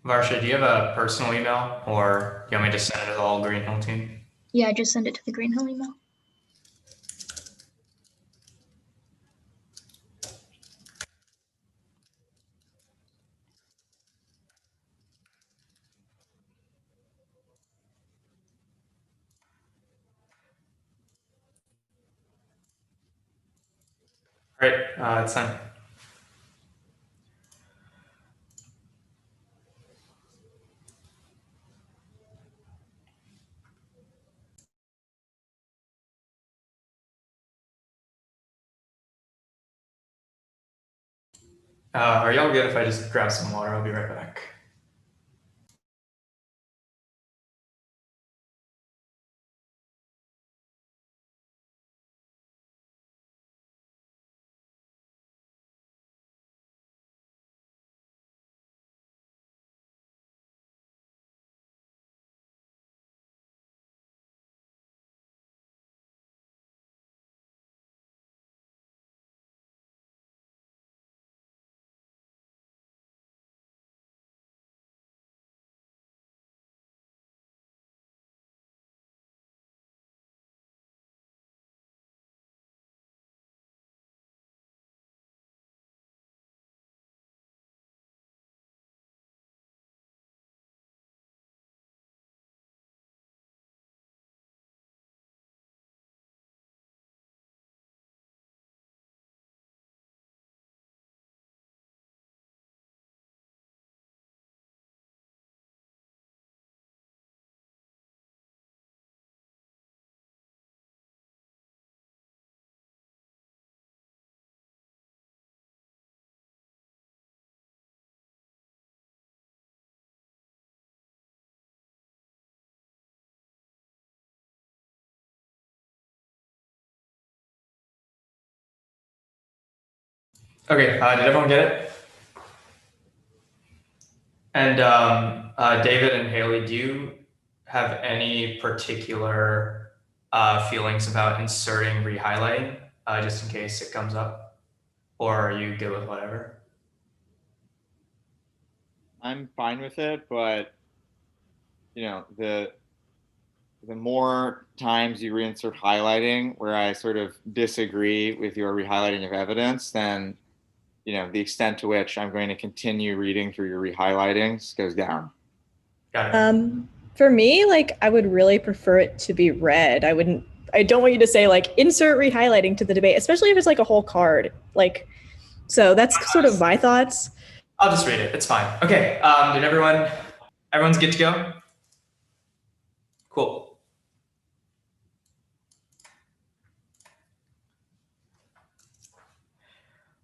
Varsha, do you have a personal email or do you want me to send it to the whole Green Hill team? Yeah, just send it to the Green Hill email. All right, it's sent. Are y'all good if I just grab some water? I'll be right back. Okay, did everyone get it? And David and Haley, do you have any particular feelings about inserting rehighlighting, just in case it comes up? Or are you good with whatever? I'm fine with it, but the more times you reinsert highlighting where I sort of disagree with your rehighlighting of evidence, then the extent to which I'm going to continue reading through your rehighlightings goes down. Got it. For me, like I would really prefer it to be read. I don't want you to say like insert rehighlighting to the debate, especially if it's like a whole card. Like, so that's sort of my thoughts. I'll just read it. It's fine. Okay. Did everyone's good to go? Cool.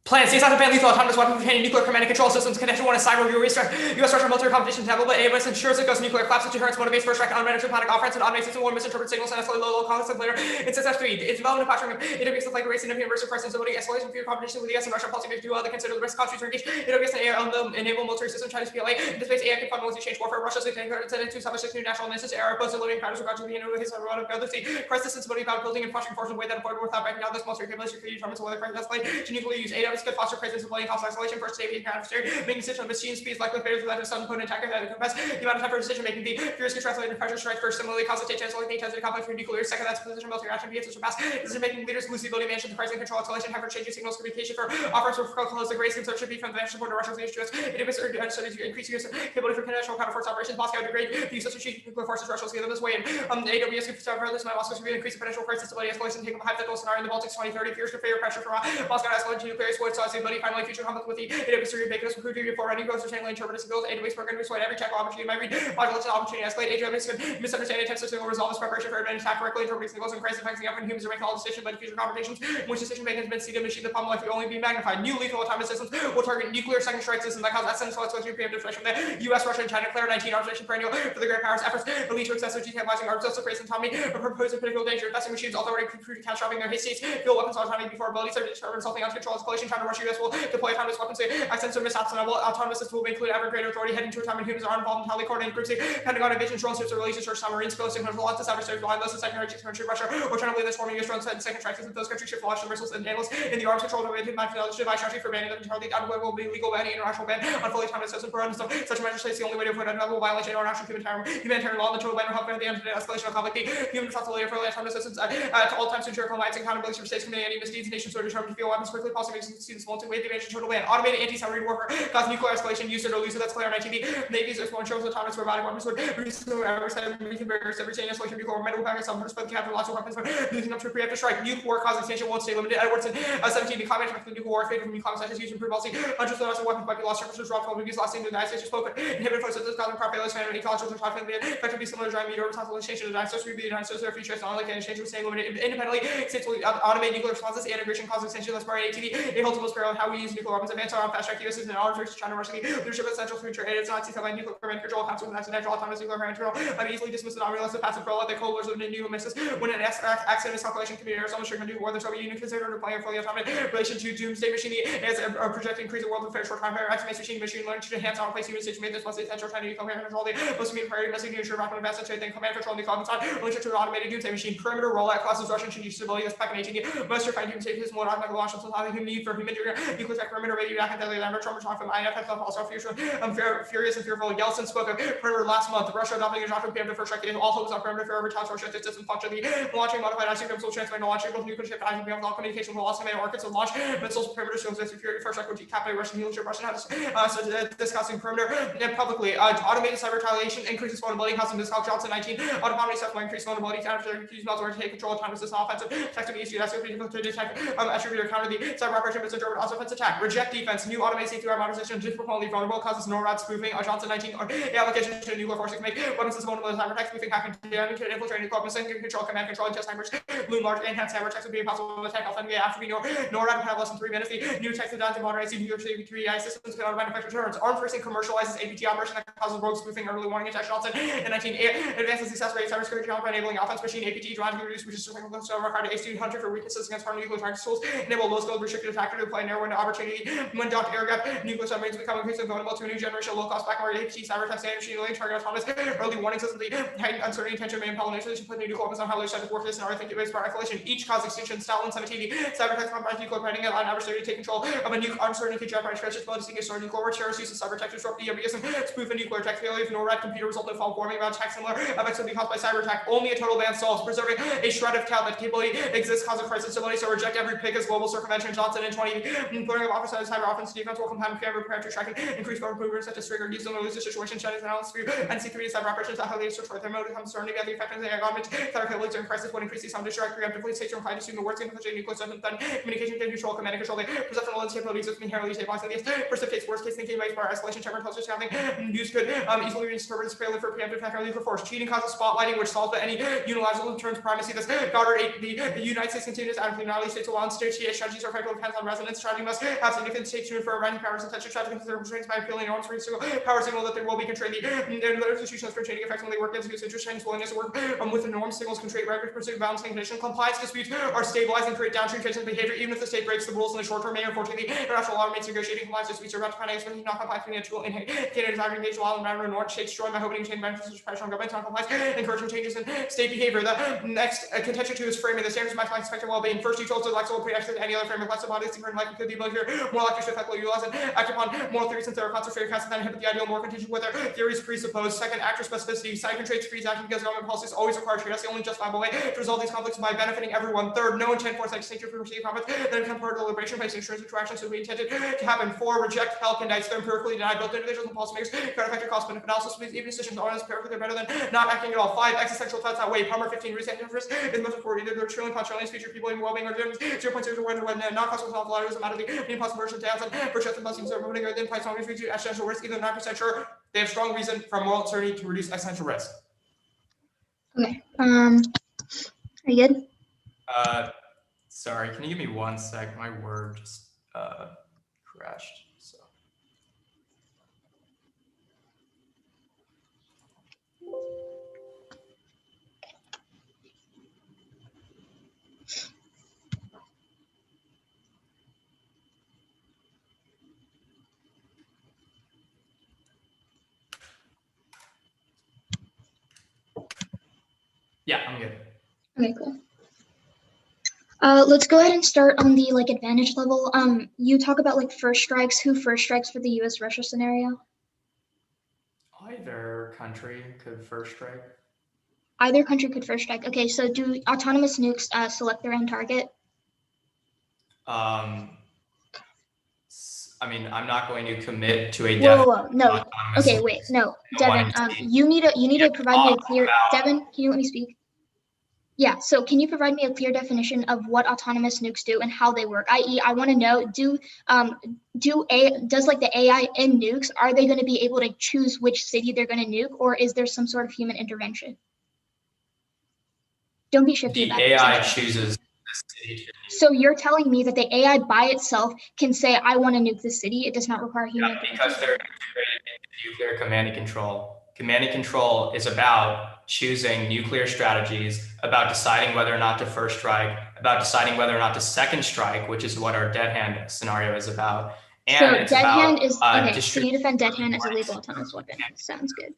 Plans. CSI to ban lethal autonomous weapon containing nuclear command and control systems. Connection 1 is cyber review restrict. U.S. Russian military competition tablet, but AMS ensures it goes nuclear collapse, deterrence, motivates first strike, unmanaged panic offense, and automated system 1 misinterpret signals and escalate low conflicts later. In CSI 3, its development and posturing of AWS and flag racing of universal price sensibility, escalation of future competition with the US and Russia policy do other consider the risk countries engage. AWS and AI enable military system Chinese PLA. In this space, AI can fundamentally change warfare. Russia's intended to establish new national instances, era opposed to living patterns regard to the end of his run of ability. Crisis sensibility about building and fostering forces in a way that avoid without breaking down this military capability determines whether crisis escalate. To nuclearly use AWS could foster crisis and hostile isolation for safety and counter making decision of machine speeds likely failures without a sudden potent attacker that compass the amount of time for decision making. The furious can translate into pressure strike first. Similarly, cause a chance like intensity conflict for nuclear. Second, that's position military action begins to surpass decision making leaders lose the ability to manage the pricing control escalation, have for changing signals communication for offers for close the grace concern should be from the national support to Russia's leadership to us. It is studies to increase use capability for conventional counterforce operations. Moscow degrade the use of strategic nuclear forces. Russia will see them this way. And the AWS could start further. Moscow should be increase the potential crisis ability escalation. Take a hypothetical scenario in the Baltics 2030. Fears to favor pressure from Moscow escalate to nuclear exploits. So the ability finally future conflict with the AWS ubiquitous recruiting for running goes to channeling interpretive skills. AWS program to exploit every technical opportunity might read modulate opportunity escalate. AWS could misunderstand text signal resolve as preparation for an attack correctly interpreting signals and crisis affecting often humans are making all decisions but future conversations in which decision making has been seeded machine the problem life will only be magnified. New lethal autonomous systems will target nuclear second strike systems that cause essence so it's preemptive threats from the US, Russia, and China declare 19 arbitration perennial for the great powers efforts to lead to excessive destabilizing arms also creates autonomy or propose a critical danger investing machines also already catastrophic their hasties fuel weapons autonomy before abilities are determined resulting on control escalation time trying to rush US will deploy autonomous weapons, accents or mishaps, and autonomous systems will include ever greater authority heading to a time when humans are involved in highly coordinated groups, Pentagon invasion drone ships or releases or submarines, posting control on this adversaries blind less than secondary country Russia, or trying to believe this forming US drones and second strikes, and those countries should launch the missiles and analysts in the arms control of device strategy for banning them entirely. Will be legal ban, international ban on fully autonomous systems for stuff. Such measures say it's the only way to avoid another violation of international humanitarian law, and the total ban will help prevent the end of the escalation of conflict. The human responsibility for autonomous systems at all times to ensure compliance and accountability for states committing any misdeeds. Nations are determined to feel weapons quickly. Policy makes see this molten way. The advantage total ban. Automated anti-submarine warfare cause nuclear escalation. Use it or lose it. That's clear on ITV. Navy's exploring shows autonomous robotic weapons would restore every side of making barriers every chain escalation nuclear metal package. Some put the capital lots of weapons for losing up to a preemptive strike. Nuclear war causing extinction won't stay limited. Edwardson 17. The climate effect of nuclear war favored from climate scientists using improved policy. Hundreds of thousands of weapons might be lost. Surfaces dropped from movies last seen in the United States. Just spoken. Inhibit processes causing crop failures. And ecological traffic. Effectively similar to giant meteor responsible exchange of the United States. We be the United States. Their future is not like an exchange with staying limited independently. States will automate nuclear responses. Integration causes extinction. That's part ATV. It holds the most parallel how we use nuclear weapons. Advance on fast track US and arms race to China Russia. Leadership essential for future aid. It's not by nuclear command control. Council with accidental autonomous nuclear command control. Easily dismissed and unrealistic passive role. They cold wars with new misses. When an accident is calculation computer is almost sure to do war. The Soviet Union considered a player fully autonomous relation to doomsday machine as a projected increase in world in a very short time. Estimates machine learning to enhance our place human state to make this most essential China command control. The most immediate priority messaging to ensure rapid investment trade then command control in the economy on relationship to an automated doomsday machine. Perimeter rollout causes Russian change stability as pack in 18. Most certified human safety is more automatic launch of human need for human nuclear tech perimeter radio back and daily number Trump from INF also future furious and fearful. Yeltsin spoke of perimeter last month. Russia adopting a doctrine preemptive first strike. All hopes on perimeter for every time Russia system function. The launching modified ICBMs will transmit launching both nuclear ship and ICBMs all communication will also make markets of launch missiles perimeter shows that security first strike will decapitulate Russian nuclear. Russian has discussing perimeter and publicly automated cyber retaliation increases vulnerability. House and Miscall Johnson 19 autonomy stuff will increase vulnerability. After use malware to take control of time assist offensive text to issue that's to detect attribute or counter the cyber operation but German also offensive attack. Reject defense. New automated C3R modernization disproportionately vulnerable causes NORAD spoofing. Johnson 19 or application to nuclear forces make weapons as vulnerable as cyber attacks. Spoofing hacking damage and infiltrating the corpus and control command control and test timers. Loom large enhanced cyber attacks would be impossible to attack. Often after we know NORAD have less than 3 minutes. The new text designed to modernize New York City 3I systems can automatic effect returns. Armed forcing commercializes APT operation that causes rogue spoofing early warning attack. Johnson in 19 advances success rate cybersecurity challenge by enabling offense machine APT dramatically reduce which is so required to A2 hunter for weaknesses against harming nuclear target tools. Enable low skilled restricted attacker to apply narrow window opportunity when docked air gap nuclear submarines become increasingly vulnerable to a new generation low cost black market APT cyber attack machine learning target autonomous early warning systems. The heightened uncertainty tension may impel nations to put new nuclear weapons on how they set to warfare and are thinking based by isolation. Each cause extinction. Stalin 17 cyber attacks compromise nuclear planning and average to take control of a nuclear uncertainty jeopardize stretches ability to seek a stored nuclear war. Terrorists use cyber tech to disrupt the EMBS and spoof a nuclear tech failure. If NORAD computer result in fall forming about attack similar effects will be caused by cyber attack. Only a total ban solves preserving a shred of cal that capability exists causing crisis stability. So reject every pick as global circumvention. Johnson in 20 putting of office cyber offense defense will compound preemptive preemptive tracking increase government movements such as trigger use them to lose the situation Chinese analysis view and C3 cyber operations that highly search for thermal becomes certainly the effectiveness of the government cyber capabilities during crisis would increase the sound distract preemptively states are inclined to assume the worst in the nuclear system then communication can control command and control the perception of capabilities with inherently stabilizing these precipitates worst case thinking based by escalation check intelligence having use could easily reinterpret as failure for preemptive attack or nuclear force. Cheating causes spotlighting which solves any unilateral turns primacy. This Goddard 8 the United States continues actively not only states alone state strategies are effective depends on resonance. Strategy must have significant state tuned for rising powers and such strategy consider constraints by appealing norms for power signal that they will be constrained. The institutions for chaining effects when they work against its interest Chinese willingness to work with the norm signals constraint rapid pursuit balancing condition compliance disputes are stabilizing create downstream changes in behavior even if the state breaks the rules in the short term. May unfortunately international law remains negotiating compliance disputes are about to find especially not compliance between the tool in Canada desiring engage law and matter north states destroyed by hoping to change benefits pressure on government non compliance encouraging changes in state behavior. The next contention to is framing the standards of maximizing spectrum well-being. First, you told to Lexel preemptive any other framework less about its different like could be able to more likely to effectively utilize and act upon moral theories since they are concentrated cast and then inhibit the ideal more contingent with their theories presuppose. Second, actor specificity. Cyber traits freeze action because government policies always require trade. That's the only justifiable way to resolve these conflicts by benefiting everyone. Third, no intent for legislature for receiving profits then become part of deliberation based insurance which actions would be intended to happen. Four, reject health and diets. They're empirically denied both individuals and policymakers. Credit factor cost benefit analysis please even decisions are honest empirically they're better than not acting at all. Five, existential threats outweigh. Palmer 15, recent interest is most important. Either they're trillion pound trillions future people in well-being or 0.0 when not possible health law doesn't matter the impossible version downs and for just the blessings are moving then price on to existential risk either 9% sure they have strong reason from moral uncertainty to reduce existential risk. Okay. Are you good? Sorry, can you give me 1 sec? My word just crashed. So. Okay, cool. Let's go ahead and start on the like advantage level. You talk about like first strikes. Who first strikes for the U.S.-Russia scenario? Either country could first strike. Either country could first strike. Okay, so do autonomous nukes select their own target? I mean, I'm not going to commit to a Whoa, definite whoa, no. autonomous Okay, nukes. wait, no, No one Devin. can see. You need to provide me a clear. about- Devin, can you let me speak? Yeah. So can you provide me a clear definition of what autonomous nukes do and how they work? I.e., I want to know does like the AI in nukes, are they going to be able to choose which city they're going to nuke, or is there some sort of human intervention? Don't be shifty The about it. AI essentially. chooses the city to nuke. So you're telling me that the AI by itself can say, I want to nuke the city. It does not require human intervention. Because they're integrated into nuclear command and control. Command and control is about choosing nuclear strategies, about deciding whether or not to first strike, about deciding whether or not to second strike, which is what our dead hand scenario is about. And So it's dead about hand is okay. So you defend dead hand as a legal autonomous weapon. Sounds good.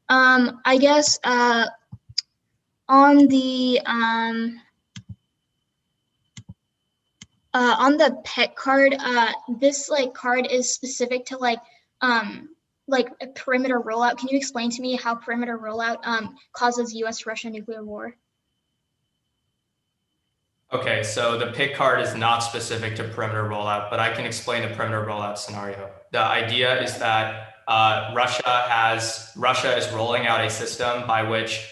I guess on the pet card, this like card is specific to like a perimeter rollout. Can you explain to me how perimeter rollout causes U.S.-Russia nuclear war? Okay, so the pick card is not specific to perimeter rollout, but I can explain the perimeter rollout scenario. The idea is that Russia is rolling out a system by which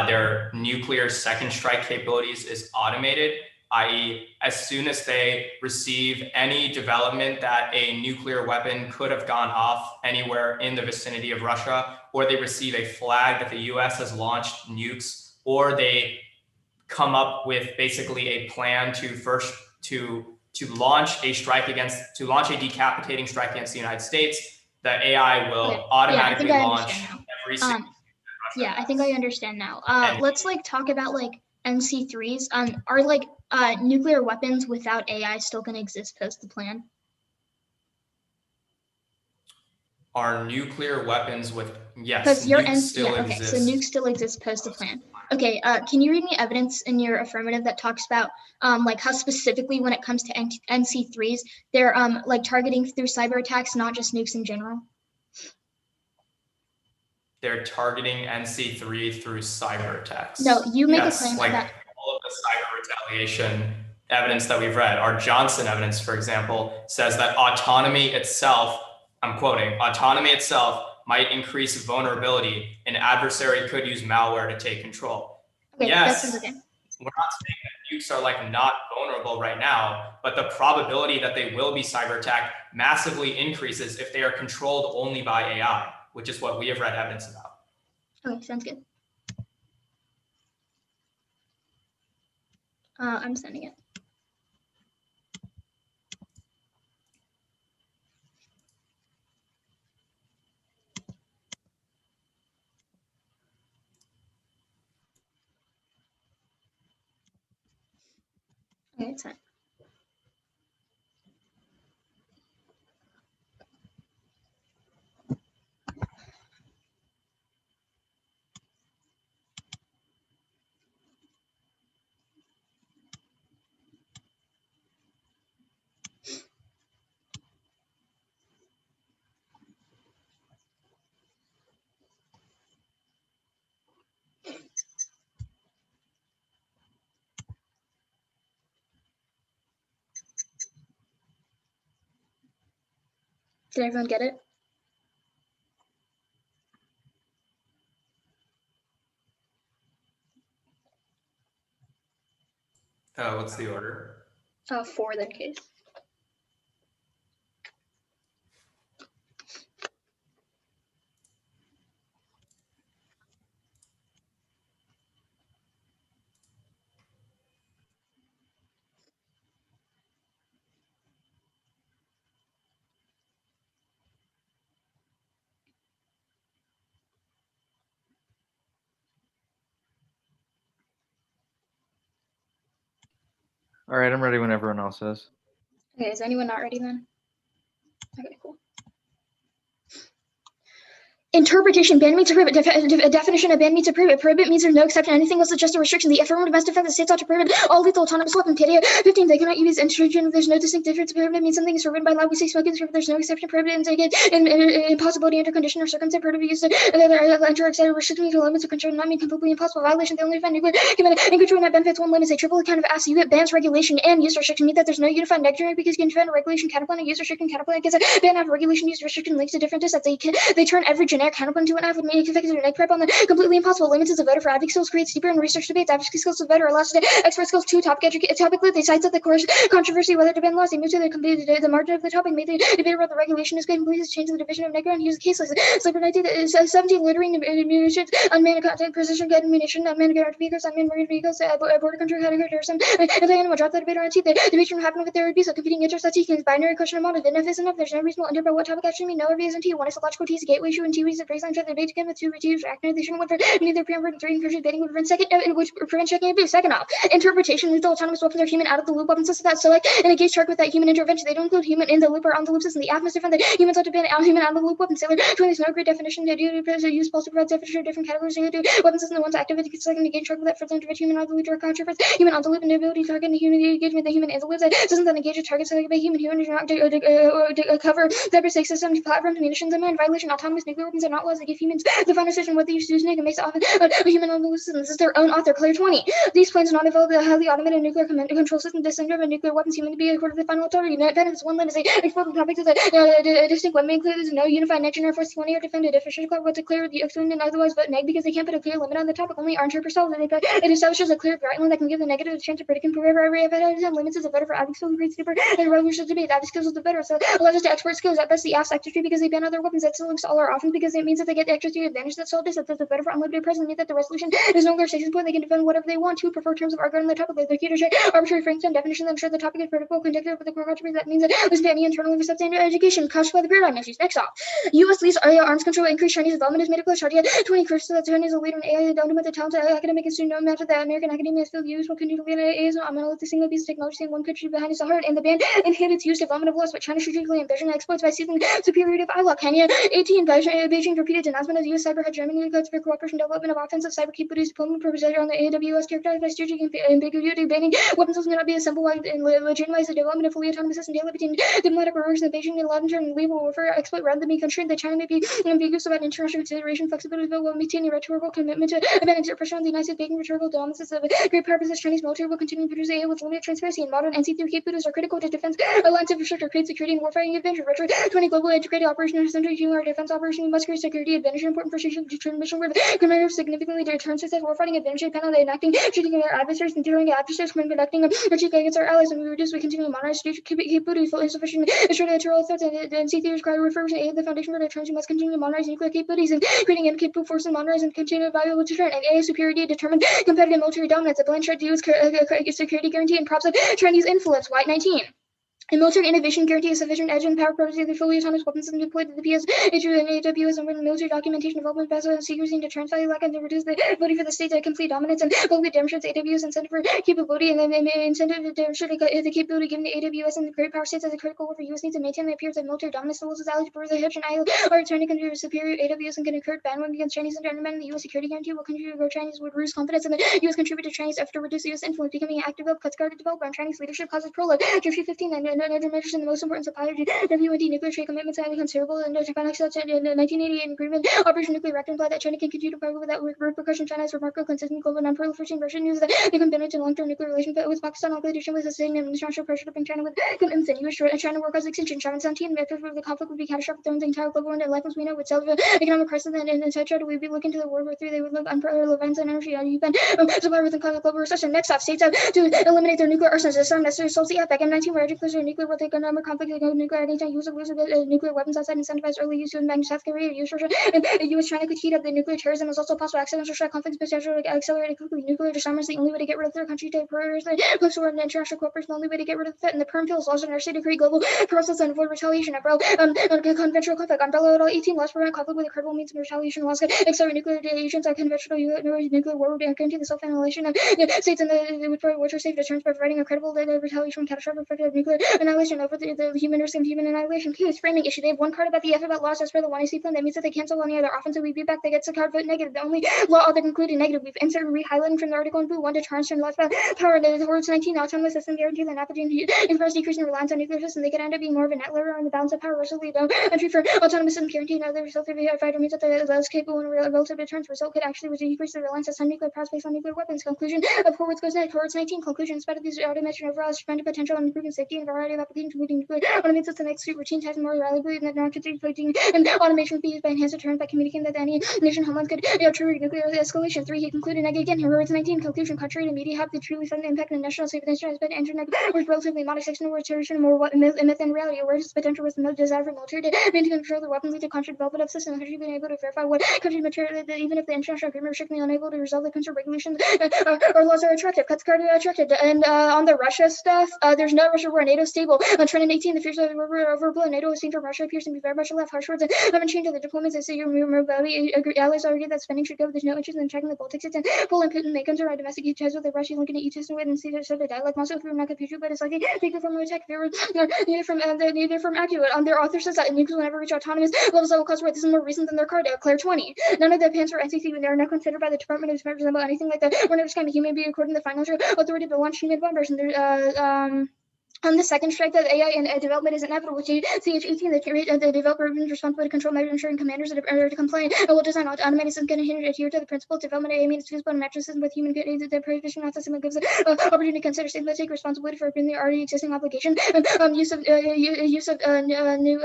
their nuclear second strike capabilities is automated, i.e., as soon as they receive any development that a nuclear weapon could have gone off anywhere in the vicinity of Russia, or they receive a flag that the US has launched nukes, or they come up with basically a plan to launch a decapitating strike against the United States, the AI will automatically launch every single. Yeah, I think I understand now. Let's like talk about like NC3s. Are like nuclear weapons without AI still going to exist post the plan? Are nuclear weapons with Because your nukes still exist. So nukes still exist post the plan. Okay, can you read me evidence in your affirmative that talks about like how specifically when it comes to NC3s, they're like targeting through cyber attacks, not just nukes in general? They're targeting NC3 through cyber attacks. No, you make a claim like that all of the cyber retaliation evidence that we've read, our Johnson evidence, for example, says that autonomy itself, I'm quoting, autonomy itself might increase vulnerability. An adversary could use malware to take control. okay, Yes, that's okay. we're not saying that nukes are like not vulnerable right now, but the probability that they will be cyber attacked massively increases if they are controlled only by AI, which is what we have read evidence about. Okay, sounds good. I'm sending it. Okay, it's sent. Did everyone get it? What's the order? 4 then case. All right, I'm ready when everyone else is. Okay, is anyone not ready then? Okay, cool. Interpretation: ban means to prohibit. Definition of ban means to prohibit. Prohibit means there's no exception. Anything else is just a restriction. The affirmative must defend the states ought to prohibit all lethal autonomous weapons. 15. They cannot use interdiction. There's no distinct difference. Prohibit means something is forbidden by law. We say smoking is prohibited. There's no exception. Prohibited in impossibility under condition or circumstance. Prohibited use enter excited restricting to limits of control not mean completely impossible. Violation. They only defend nuclear and control that benefits one limit. Is a triple kind of ass. You get bans, regulation, and use restriction. Mean that there's no unified negative because you can defend regulation, counterplan, and use restriction, counterplan gets a ban of regulation, use restriction links to different sets. They turn every generic counterplan to an F would make it effective neck prep on the completely impossible. Limits as a voter for advocacy skills, creates deeper and research debates. Advocacy skills of voter allows expert skills to topically. They cite the course controversy whether to ban laws. They move to the margin of the topic. Made the debate about the regulation is good. Please change the division of negro and use a case list. Slipper 17 littering ammunition, unmanned content, precision guided ammunition, unmanned ground vehicles, unmanned marine vehicles, border country category, some anti-animal drop the debate on the debate should happen with there would be so competing interests that seeking binary question amount of enough is enough. There's no reasonable under by what topic actually mean. No reason to one is a logical T is a gateway issue and two is a baseline for the debate again with two reviews acting they shouldn't want for neither preamble and three encouraging debating would prevent second which prevent checking abuse. Second off, interpretation lethal autonomous weapons are human out of the loop weapon system that select and engage target with that human intervention. They don't include human in the loop or on the loop system. The atmosphere found that humans ought to ban out human out of the loop weapon. Sailor 20 there's no great definition to do use pulse to provide definition of different categories to do weapons system the ones activity select and engage target with that for them to prevent human out of the loop or controversy. Human on the loop and the ability to target the human engagement the human in the loop that doesn't then engage a target selected by human do not cover the safe systems platforms munitions and man violation autonomous nuclear weapons are not laws that give humans the final decision whether you use nuke and makes often a human on the loop system. This is their own author Claire 20. These plans do not involve the highly automated nuclear command control system designed of nuclear weapons human to be according to the final authority. Benefits one limit is a explosive topic to the distinct weapon include there's no unified next generation force 20 or defended efficient what to clear the exclusion and otherwise but neg because they can't put a clear limit on the topic only aren't sure percent it establishes a clear guideline that can give the negative chance of predicting forever every evidence and limits as a better for advocacy skills creates deeper and revolution debate advocacy skills is the better so allows us to export skills at best the ass active because they ban other weapons that still links to all our offense because it means that they get the extra advantage that solve this that the better for unlimited presence mean that the resolution is no longer station point they can defend whatever they want to prefer terms of argument on the topic like the key to check arbitrary frames and definitions ensure the topic is predictable conducted with the core controversy that means that listen to any internally receptive education caused by the paradigm issues. Next off, U.S. leads arms control increase Chinese development is made a clear China 20 curses that China is a leader in AI don't with the talent academic and student no matter that American academia is still used will continue to be AI is not monolithic single piece of technology in one country behind is the heart and the ban inhibits use development of laws but China strategically envision exports by seizing superiority of ILOC. Kenya 18 Beijing repeated denouncement of the U.S. cyber had Germany codes for cooperation development of offensive cyber capabilities deployment purposes on the AWS characterized by strategic ambiguity banning weapons will not be assembled and legitimize the development of fully autonomous system daily between diplomatic orders and Beijing and long-term and legal warfare exploit rather than be constrained that China may be ambiguous about international consideration flexibility but will maintain a rhetorical commitment to ban exert pressure on the United States making rhetorical dominance of great purposes Chinese military will continue to produce AI with limited transparency and modern NC3 capabilities are critical to defense alliance infrastructure create security and warfighting advantage retro 20 global integrated operation center human defense operation must create security advantage important for transmission where the commander significantly deterrent success warfighting advantage depend on the enacting shooting their adversaries and deterring adversaries when conducting retreat against our allies and we reduce we continue to modernize capabilities for insufficient ensure the territorial threats and NC3 require refers to aid the foundation for deterrence we must continue to modernize nuclear capabilities and creating incapable force and modernize and continue valuable deterrent and AI superiority determined competitive military dominance a blanchard deals security guarantee and props of Chinese influence white 19 and military innovation guarantee a sufficient edge and power purposes of the fully autonomous weapons system deployed to the PS, HU, and AWS, and when military documentation development, bezel, secrecy, and deterrence value lack and to reduce the ability for the state to complete dominance and publicly demonstrates AWS incentive for capability and then incentive to demonstrate the capability given the AWS and the great power states as a critical for US needs to maintain the appearance of military dominance. The rules as allies for the Hitch and I are returning to consider superior AWS and can occur bandwagon against Chinese and undermining the US security guarantee will continue to grow Chinese would lose confidence in the US contribute to Chinese effort to reduce US influence, becoming an active cuts guarded developer and Chinese leadership causes prologue. Geoffrey 15 and other measures in the most important supply WND nuclear trade commitments highly considerable and Japan accepted in the 1988 agreement Operation Nuclear Reactor implied that China can continue to progress without repercussion. China has remarkable consistent global non-proliferation Russian news that they can benefit in long-term nuclear relations with Pakistan on condition with sustained international pressure to bring China with commitments and US China war cause extinction. China 17 the conflict would be catastrophic through the entire global world and life as we know with economic crisis and etc. We would be looking to the World War III they would look unparalleled events and energy UN supply within global recession. Next off states have to eliminate their nuclear arsenals as some necessary solves the epic M19 where declares their nuclear world economic conflict nuclear anytime use of nuclear weapons outside incentivize early use to invade South Korea use Russia and US China could heat up the nuclear terrorism is also possible accidental strike conflicts potential accelerated quickly nuclear disarmament is the only way to get rid of their country to prioritize close war and international cooperation the only way to get rid of the threat and the perm pills laws in our state to create global process and avoid retaliation conventional conflict umbrella at all 18 laws prevent conflict with a credible means of retaliation laws accelerate nuclear agents are conventional nuclear war would guarantee the self-annihilation of states and the would provide which are safe deterrence by providing a credible retaliation catastrophic effective nuclear annihilation over the human risk and human annihilation. Case framing issue. They have one card about the F about laws as per the 1AC plan. That means that they cancel on the other offensive. We beat back. They get a card vote negative. The only law that included negative. We've inserted re-highlighting from the article in blue. One deterrence from laws about power. The words 19 autonomous system guarantee that navigating increase decreasing reliance on nuclear system. They could end up being more of a net lower on the balance of power. Relatively low entry for autonomous system guarantee. Now the result of the fighter means that the less capable and relative deterrence result could actually decrease the reliance on some nuclear powers based on nuclear weapons. Conclusion of Horowitz goes next. Horowitz 19. Conclusion. In spite of these automation overall tremendous potential and improving safety and variety of applications, including nuclear automation system execute routine tasks more reliably than non-constituting and automation be used by enhanced deterrence by communicating that any nation homeland could trigger nuclear escalation. 3. He concluded again. Horowitz 19. Conclusion. Contrary to media have the truly sudden impact on national safety has been entered was relatively modest section where terrorism more myth than reality. Awareness potential was the most desire for military to maintain control of the weapons lead to constant development of systems. Country being able to verify what country material even if the international agreement is strictly unable to resolve the concerned regulations or laws are attractive. Cuts card attracted. And on the Russia stuff, there's no Russia war. NATO stable. Trend in 18. The fears of overblown. NATO is seen from Russia appears to be very much left. Harsh words haven't changed. The diplomats that say your mobility allies argue that spending should go. There's no interest in checking the Baltic states and Poland, Putin may concern our domestic ties with the Russia, looking at each with and see their sort of dialogue. Moscow through not future, but it's like take it from an attack. They were neither from accurate. Their author says that nukes will never reach autonomous levels that will cause war. This is more recent than their card. Claire 20. None of the plans for NCC when they are not considered by the Department of Defense resemble anything like that. We're never going to human be according to the financial authority to launch human bombers and on the second strike that AI and development is inevitable. CH18, the developer is responsible to control measures ensuring commanders that are compliant and will design automated systems going to adhere to the principle development. AI means feasible and matches system with human the prohibition not system gives opportunity to consider states that take responsibility for bringing the already existing obligation. Use of new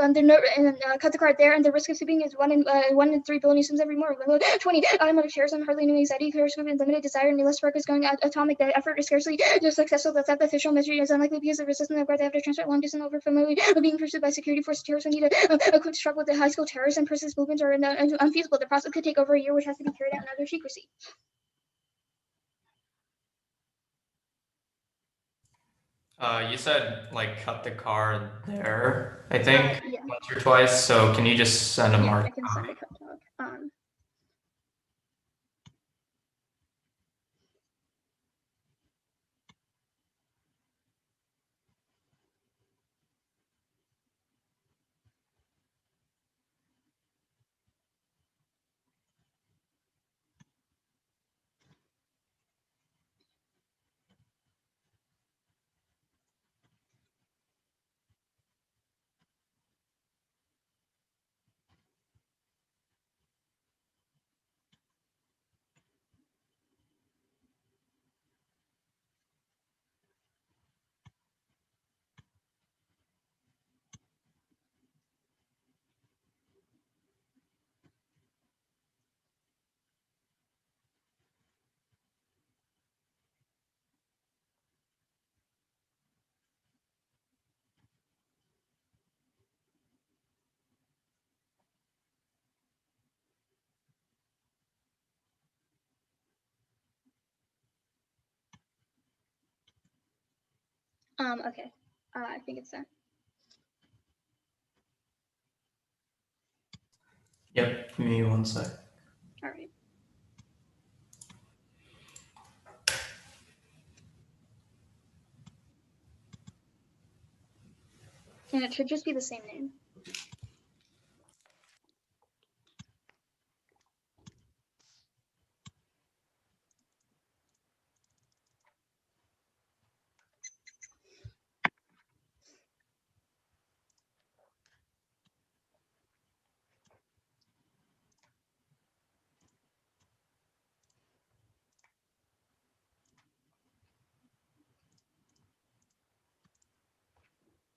cut the card there, and the risk of sleeping is 1 in 3 billion systems every morning. 20 automotive terrorism, hardly any anxiety, charisma, and limited desire, and less work is going atomic. The effort is scarcely successful. That's the official measure is unlikely because the resistance of guard they have to transfer long distance over familiar being pursued by security forces. Terrorists need a quick struggle with the high school terrorists and persist movements are unfeasible. The process could take over a year, which has to be carried out in other secrecy. You said like cut the card there, I think, Yeah. once or twice. So can you just send a mark? I can send a cut talk. Okay. I think it's done. Yep, give me 1 sec. All right. And it should just be the same name.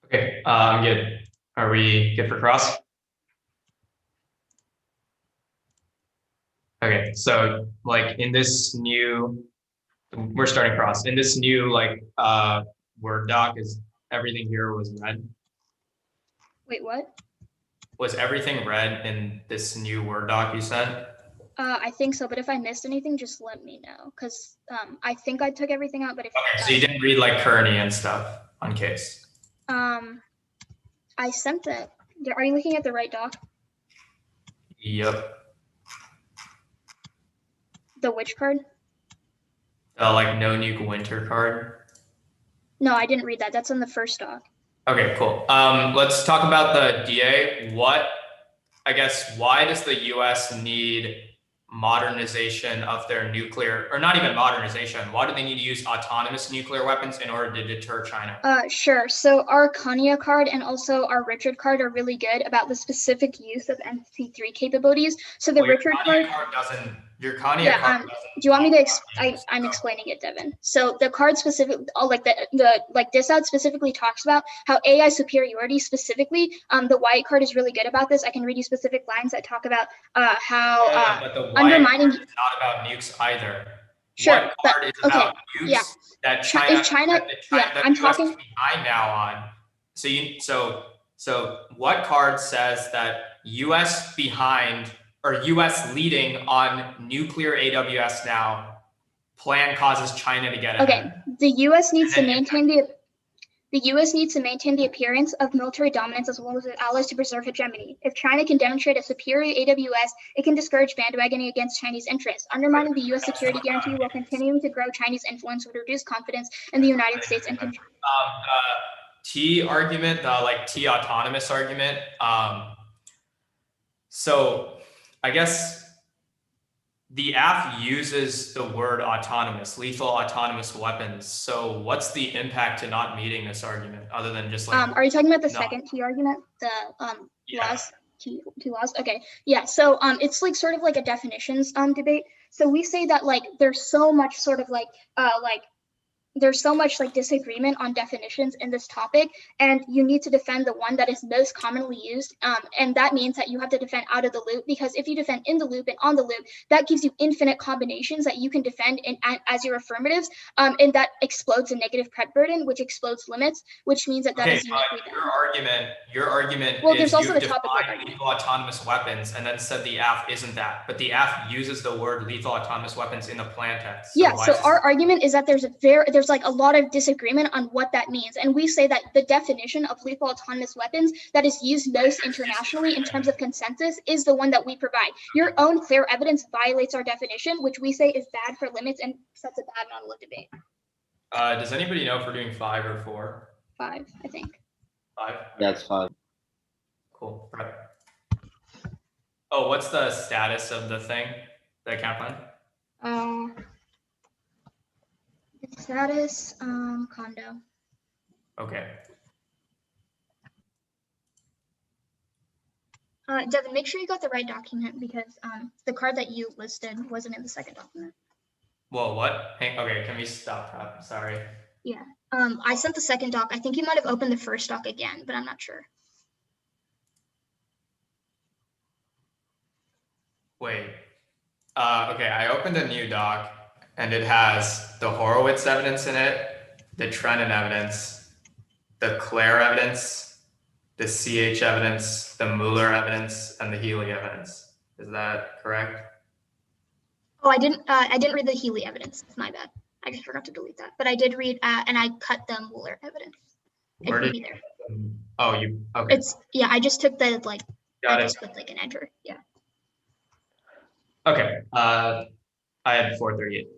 Okay, I'm good. Are we good for cross? Okay, so like in this new, we're starting cross. In this new like Word doc, is everything here was red? Wait, what? Was everything red in this new Word doc you sent? I think so, but if I missed anything, just let me know, because I think I took everything out, but if Okay, so you didn't read like Kearney and stuff on case. I sent that. Are you looking at the right doc? Yep. The which card? Like no nuke winter card. No, I didn't read that. That's in the first doc. Okay, cool. Let's talk about the DA. Why does the US need modernization of their nuclear, or not even modernization? Why do they need to use autonomous nuclear weapons in order to deter China? Sure. So our Kanya card and also our Richard card are really good about the specific use of NC3 capabilities. So the Richard card doesn't. Your Kanya yeah, card doesn't. do you want me to I'm explaining it, Devin. So the card specific, like this out specifically talks about how AI superiority specifically, the white card is really good about this. I can read you specific lines that talk about how but the white undermining card is not about nukes either. Sure, What but card is okay, about nukes yeah. that Is China, China, that the yeah, China, that I'm US talking. is behind now on? So what card says that US behind or US leading on nuclear AWS now plan causes China to get Okay, ahead? the U.S. needs to And then maintain the U.S. needs to maintain the appearance of military dominance as well as its allies to preserve hegemony. If China can demonstrate a superior AWS, it can discourage bandwagoning against Chinese interests. Undermining the U.S. security guarantee while continuing to grow Chinese influence would reduce confidence in the United States and control. T argument, the like T autonomous argument. So I guess the app uses the word autonomous, lethal autonomous weapons. So what's the impact to not meeting this argument other than just like? Are you talking about the no. second T argument, the Yeah. laws? Two laws. Okay, yeah. So it's like sort of like a definitions debate. So we say that like there's so much sort of like there's so much like disagreement on definitions in this topic, and you need to defend the one that is most commonly used. And that means that you have to defend out of the loop, because if you defend in the loop and on the loop, that gives you infinite combinations that you can defend in as your affirmatives. And that explodes the negative cred burden, which explodes limits, which means that is uniquely bad. Your argument Well, is there's also you've the topic defined lethal autonomous weapons and then said the AF isn't that, but the AF uses the word lethal autonomous weapons in the plan text. So yeah, so our argument is that there's like a lot of disagreement on what that means. And we say that the definition of lethal autonomous weapons that is used most internationally in terms of consensus is the one that we provide. Your own clear evidence violates our definition, which we say is bad for limits and sets a bad model of debate. Does anybody know if we're doing 5 or 4? 5, I think. 5? That's 5. Cool. Right. Oh, what's the status of the thing, the account plan? The status, condo. Okay. Devin, make sure you got the right document, because the card that you listed wasn't in the second document. Well, what? Okay, can we stop? Sorry. Yeah. I sent the second doc. I think you might have opened the first doc again, but I'm not sure. Wait. Okay, I opened a new doc and it has the Horowitz evidence in it, the Trennan evidence, the Clare evidence, the CH evidence, the Mueller evidence, and the Healy evidence. Is that correct? Oh, I didn't read the Healy evidence. It's my bad. I just forgot to delete that. But I did read, and I cut the Mueller evidence. Where did be there? Oh, you okay? I just took the like. Got I it. just put like an enter. Yeah. Okay. I had 438.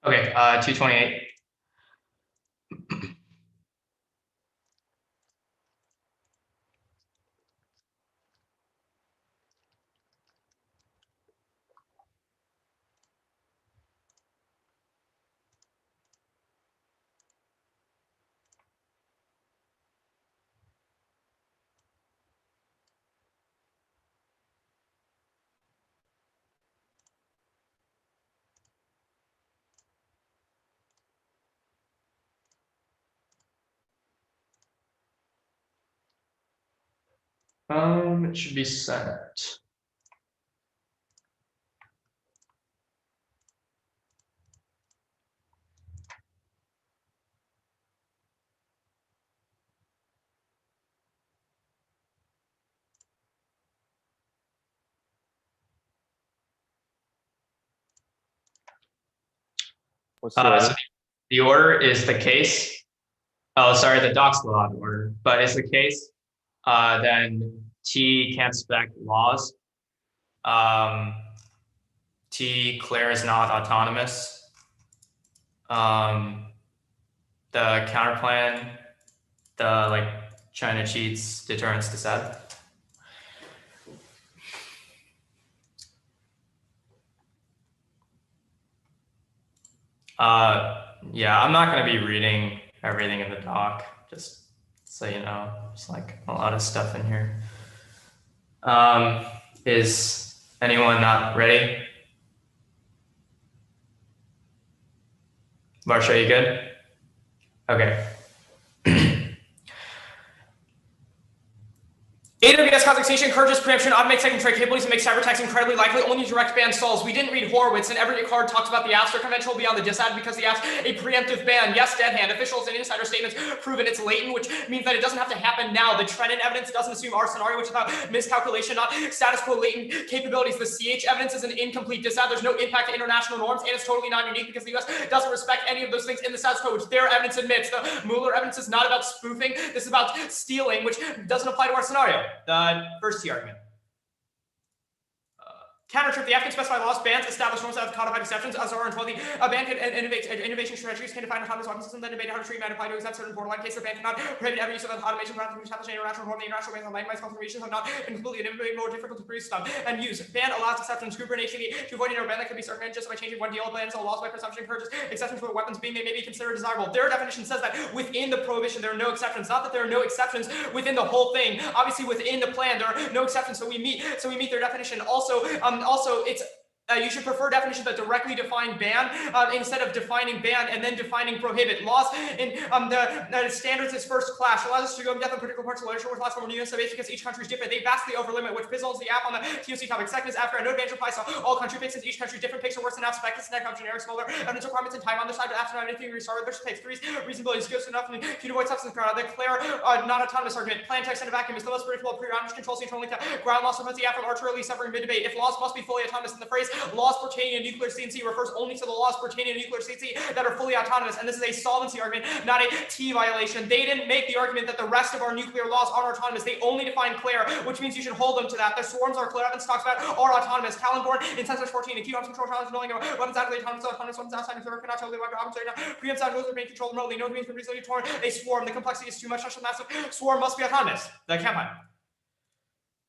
Okay, 228. It should be sent. What's the order? So the order is the case. Oh, sorry, the doc's the law order, but it's the case. Then T can't spec laws. T Claire is not autonomous. The counterplan, the like China cheats, deterrence to SED. Yeah, I'm not going to be reading everything in the doc, just so you know. There's like a lot of stuff in here. Is anyone not ready? Marsha, are you good? Okay. AWS context encourages preemption, automates second trade capabilities, and makes cyberattacks incredibly likely. Only direct ban solves. We didn't read Horowitz, and every card talks about the Astor Convention will be on the disad because the asks a preemptive ban. Yes, dead hand. Officials and insider statements proven it's latent, which means that it doesn't have to happen now. The Trenton evidence doesn't assume our scenario, which is about miscalculation, not status quo latent capabilities. The CH evidence is an incomplete disad. There's no impact to international norms, and it's totally non-unique because the US doesn't respect any of those things in the status quo, which their evidence admits. The Mueller evidence is not about spoofing. This is about stealing, which doesn't apply to our scenario. The first T argument. Countertrip, the Afghan specified laws, bans, established norms that have codified exceptions, as are in 12. A ban can innovation strategies can define autonomous weapon system, then debate how to treat and apply to accept certain borderline cases. The ban cannot prohibit every use of automation for establishing international norm. The international bans on landmines confirmations have not been completely and more difficult to produce them and use. Ban allows exceptions. Group and HCV to avoid a ban that could be circumvented just by changing one deal bans. So laws by presumption encourages exceptions for weapons being they may be considered desirable. Their definition says that within the prohibition there are no exceptions. Not that there are no exceptions within the whole thing. Obviously within the plan there are no exceptions. So we meet their definition. Also it's you should prefer definitions that directly define ban instead of defining ban and then defining prohibit. Laws in the standards is first class. Allows us to go in depth on particular parts of literature with lots more nuance because each country is different. They vastly overlimit, which fizzles the app on the TOC topic. Second is after no advantage applies to all country picks, since each country is different. Picks are worse than app spec. It's not generic, smaller evidence requirements in time on their side. But after not anything restart, there's picks. Three reasonability is good enough and to avoid substance ground. The clear non-autonomous argument. Plan text in a vacuum is the most predictable pre-round control central link to ground loss prevents the app from arbitrarily suffering mid-debate. If laws must be fully autonomous, in the phrase laws pertaining to nuclear CNC refers only to the laws pertaining to nuclear CNC that are fully autonomous, and this is a solvency argument, not a T violation. They didn't make the argument that the rest of our nuclear laws are autonomous. They only define clear, which means you should hold them to that. The swarms are clear evidence talks about are autonomous. Talonborn in Census 14 and key arms control challenge knowing weapons out of the autonomous weapons outside of the cannot tell the weapon preempts out those are being controlled remotely. No means from reasonably torn. A swarm. The complexity is too much. Such a massive swarm must be autonomous. The campaign.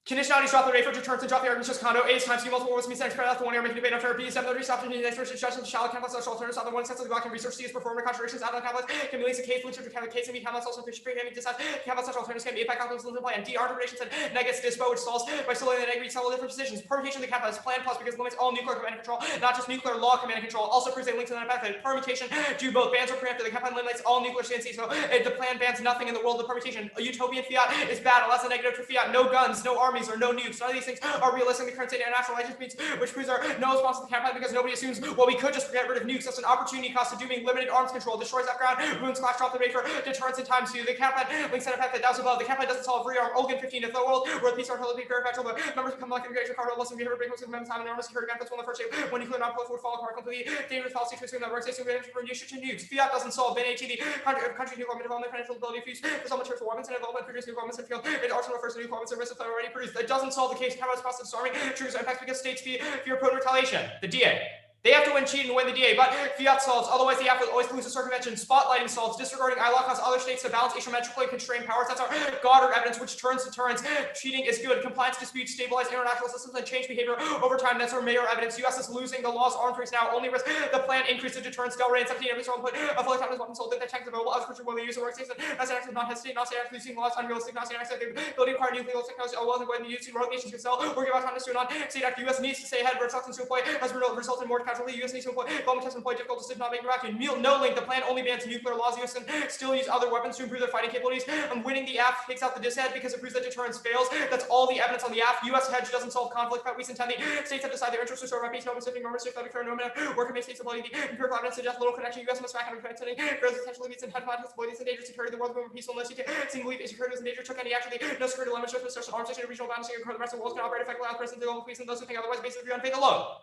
Conditionalities drop the rate for deterrence and drop the arguments just condo. A times multiple words means spread out the one year making debate after B. 7 30 opportunity next versus judgment shallow complex social alternatives. Other one sets of the block and research C is performer contradictions out of the complex can be linked to case which are case and be complex also fish pre having decide complex social alternatives can be impact complex and plan. D interpretations and negates dispo which solves by still letting the negative several different positions. Permutation of the complex plan plus because it limits all nuclear command and control, not just nuclear law command and control. Also proves a link to the method. Permutation do both. Bans are preempted. The campaign limits all nuclear CNC. So the plan bans nothing in the world of permutation. A utopian fiat is bad. Unless a negative to fiat. No guns, no armies, or no nukes. These things are realistic. The current state of international relations means which proves are no response to the campaign because nobody assumes well we could just get rid of nukes. That's an opportunity cost of doing limited arms control, destroys that ground, ruins clash, drop the rate for deterrence in time to the campaign links and effect that does above. The campaign doesn't solve rearm Ogan 15 to the world where the peace are totally very factual. The members become like immigration card less than we ever break most of the time enormous security benefits when the first day when nuclear non-proliferation would follow car completely dangerous policy to assume that works assume for use to nukes. Fiat doesn't solve NATD country nuclear development financial ability fees for some materials for weapons and development produce new weapons and field it also refers to new weapons and risks that are already produced. It doesn't solve the case capitalist cost of disarming triggers impacts because states fear prone retaliation. The DA. They have to win cheat and win the DA, but fiat solves. Otherwise, the app will always lose a circumvention. Spotlighting solves. Disregarding ILOC causes other states to balance asymmetrically constrained powers. That's our Goddard evidence, which turns deterrence. Cheating is good. Compliance disputes stabilize international systems and change behavior over time. That's our Mayor evidence. U.S. is losing the law's arms race now. Only risk the plan increase the deterrence. Del Rey in 17 every strong put a fully autonomous weapon sold. The tanks available. As Christian will use the work states. Not saying not hesitate. Not saying using laws unrealistic. Not saying the ability to acquire nuclear technology. Oh well, and going to use rogue nations to sell or give autonomous to non state act. U.S. needs to stay ahead. Reluctance to employ as a result in more casualty. U.S. needs to employ Bowman has employed difficult decision not making vacuum. No link. The plan only bans nuclear laws. U.S. and still use other weapons to improve their fighting capabilities. Winning the app takes out the dishead because it proves that deterrence fails. That's all the evidence on the app. U.S. hedge doesn't solve conflict, but we intend the states have decided their interests to serve peace, no specific normative state, that normative work and make states ability. The empirical evidence suggests little connection. U.S. must back on pretending grows potentially meets in head possibilities and dangers security. The world will be peaceful unless you seem believe security is in danger. Took any action. No security limits, just restriction, arms station, regional boundaries, the rest of the world can operate effectively on present the global peace and those who think otherwise basically on faith alone.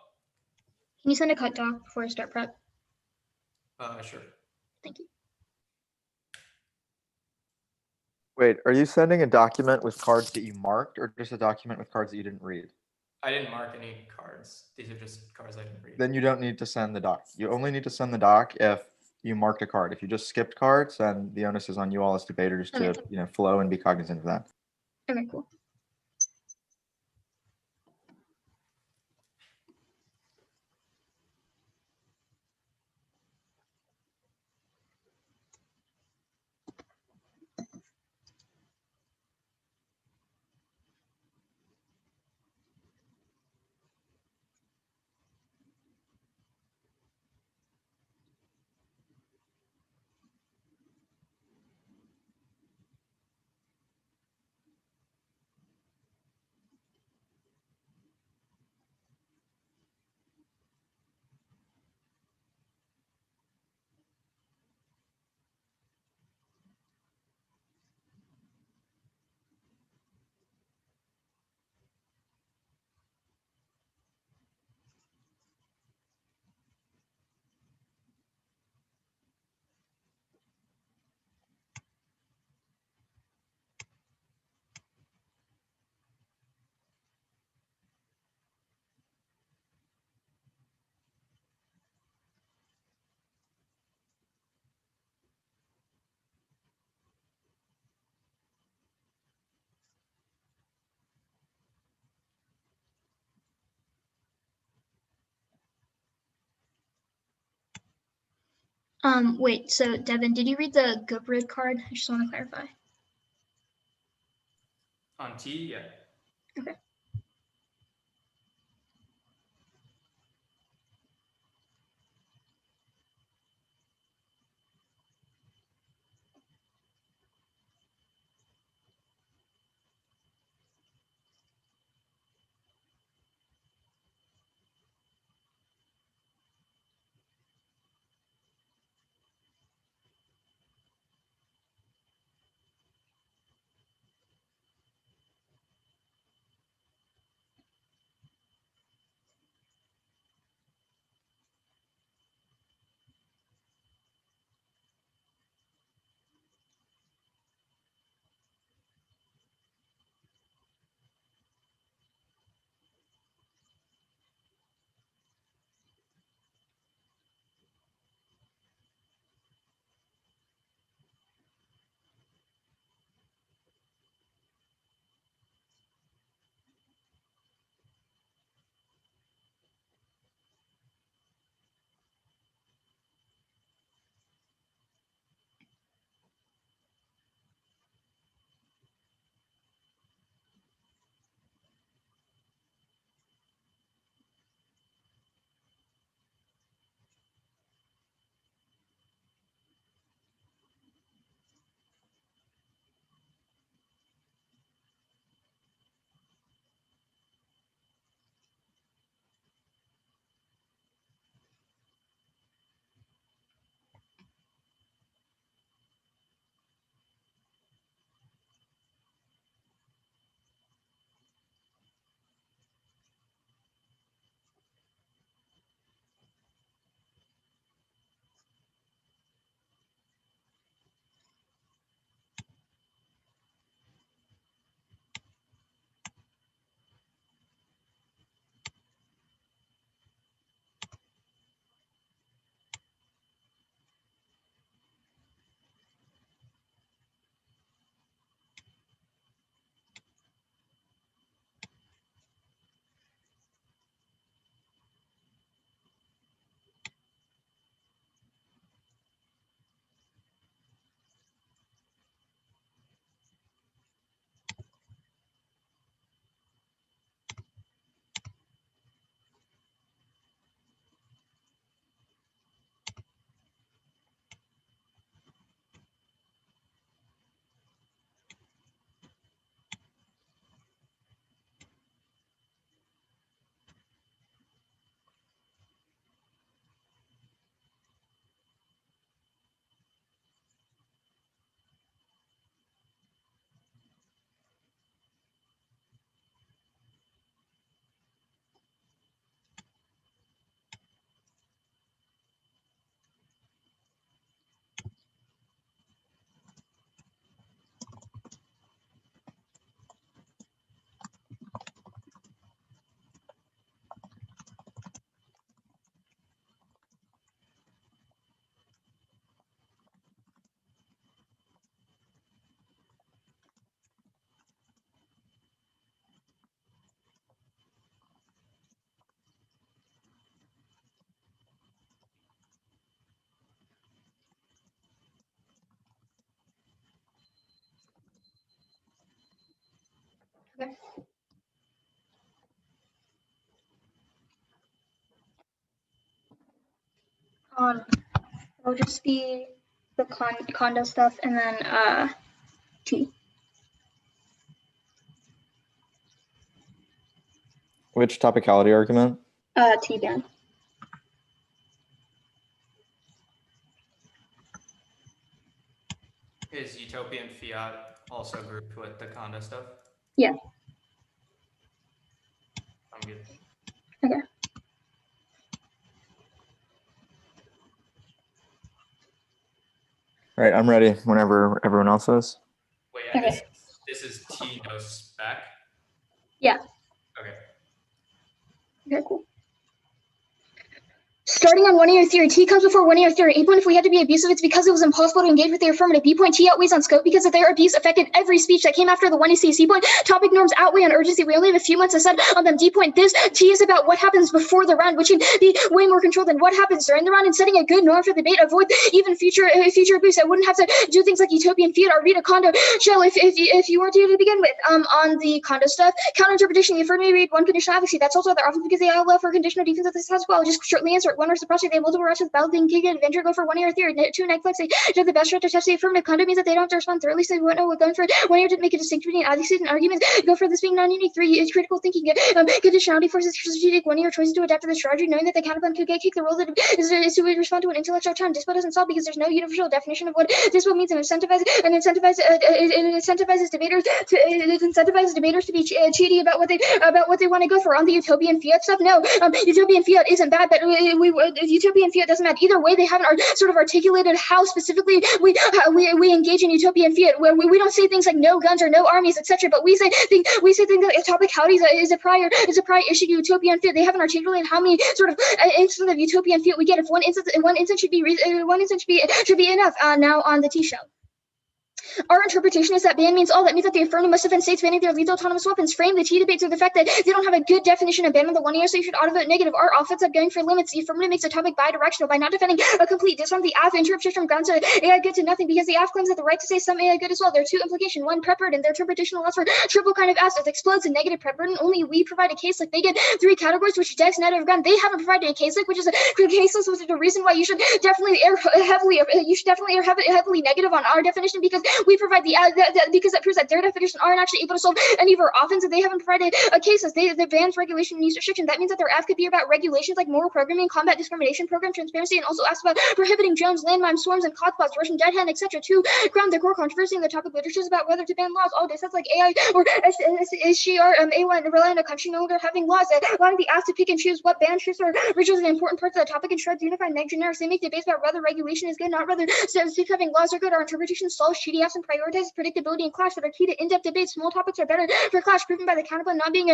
Can you send a cut doc before I start prep? Sure. Thank you. Wait, are you sending a document with cards that you marked or just a document with cards that you didn't read? I didn't mark any cards. These are just cards I didn't read. Then you don't need to send the doc. You only need to send the doc if you marked a card. If you just skipped cards, then the onus is on you all as debaters to, flow and be cognizant of that. Okay, cool. Wait, so Devin, did you read the Guprid card? I just want to clarify. On T, yeah. Okay. Okay. It'll just be the condo stuff and then T. Which topicality argument? T band. Is utopian fiat also grouped with the condo stuff? Yeah. I'm good. Okay. All right, I'm ready whenever everyone else is. Wait, and Okay. this is T no spec? Yeah. Okay. Okay, cool. Starting on one-year theory, T comes before one-year theory. A point, if we had to be abusive, it's because it was impossible to engage with the affirmative. B point, T outweighs on scope because of their abuse affected every speech that came after the 1EC. C point, topic norms outweigh on urgency. We only have a few months to set on them. D point, this T is about what happens before the round, which can be way more controlled than what happens during the round, and setting a good norm for the debate. Avoid even future abuse. I wouldn't have to do things like utopian fiat or read a condo shell if you were to begin with. On the condo stuff, counter interpretation. The affirmative read one conditional advocacy. That's also their often because they allow for conditional defense of the status quo. I'll just shortly answer it. One reciprocity. They have multiple routes with balloting, kick it, adventure, go for 1 year theory. 2 Netflix. They have the best route to test the affirmative. Condo means that they don't have to respond thoroughly, so they won't know what going for 1 year to make a distinction between advocacies and arguments. Go for this being non-unique. 3 is critical thinking. Conditionality forces strategic 1 year choices to adapt to the strategy, knowing that the counterplan could kick the role that is to respond to an intellectual challenge. Dispo doesn't solve because there's no universal definition of what dispo means, and incentivizes debaters to be cheaty about what they want to go for. On the utopian fiat stuff, no, utopian fiat isn't bad, but utopian fiat doesn't matter either way. They haven't sort of articulated how specifically we engage in utopian fiat, where we don't say things like no guns or no armies, etc. But we say things like topicality is a prior issue to utopian fiat. They haven't articulated how many sort of instances of utopian fiat we get. If one instance should be enough. Now on the T show. Our interpretation is that ban means all. That means that the affirmative must offend states banning their lethal autonomous weapons. Frame the T debate through the fact that they don't have a good definition of ban on the 1 year, so you should auto vote negative. Our offensive going for limits. The affirmative makes the topic bidirectional by not defending a complete disarm. The AF interpretation from ground to AI good to nothing because the AF claims that the right to say some AI good as well. There are 2 implications. 1, prep burden. Their interpretation allows for triple kind of assets. Explodes in negative prep burden. Only we provide a case like they get 3 categories, which dex net of ground. They haven't provided a case like, which is a case list, which is the reason why you should definitely err heavily negative on our definition, because we provide because that proves that their definition aren't actually able to solve any of our offense, and they haven't provided cases. They bans regulation and use restriction. That means that their F could be about regulations like moral programming, combat discrimination program, transparency, and also asks about prohibiting drones, landmines, swarms, and cloudpots, Russian dead hand, etc. To ground the core controversy in the topic literature is about whether to ban laws. All this, that's like AI or SCR, A1, rely on a country no longer having laws. Allowing the ask to pick and choose what ban truths or rituals and important parts of the topic and try to unify neg generics. They make debates about whether regulation is good, not whether having laws are good. Our interpretation solves shitty ass and prioritizes predictability and clash that are key to in-depth debates. Small topics are better for clash, proven by the counterplan not being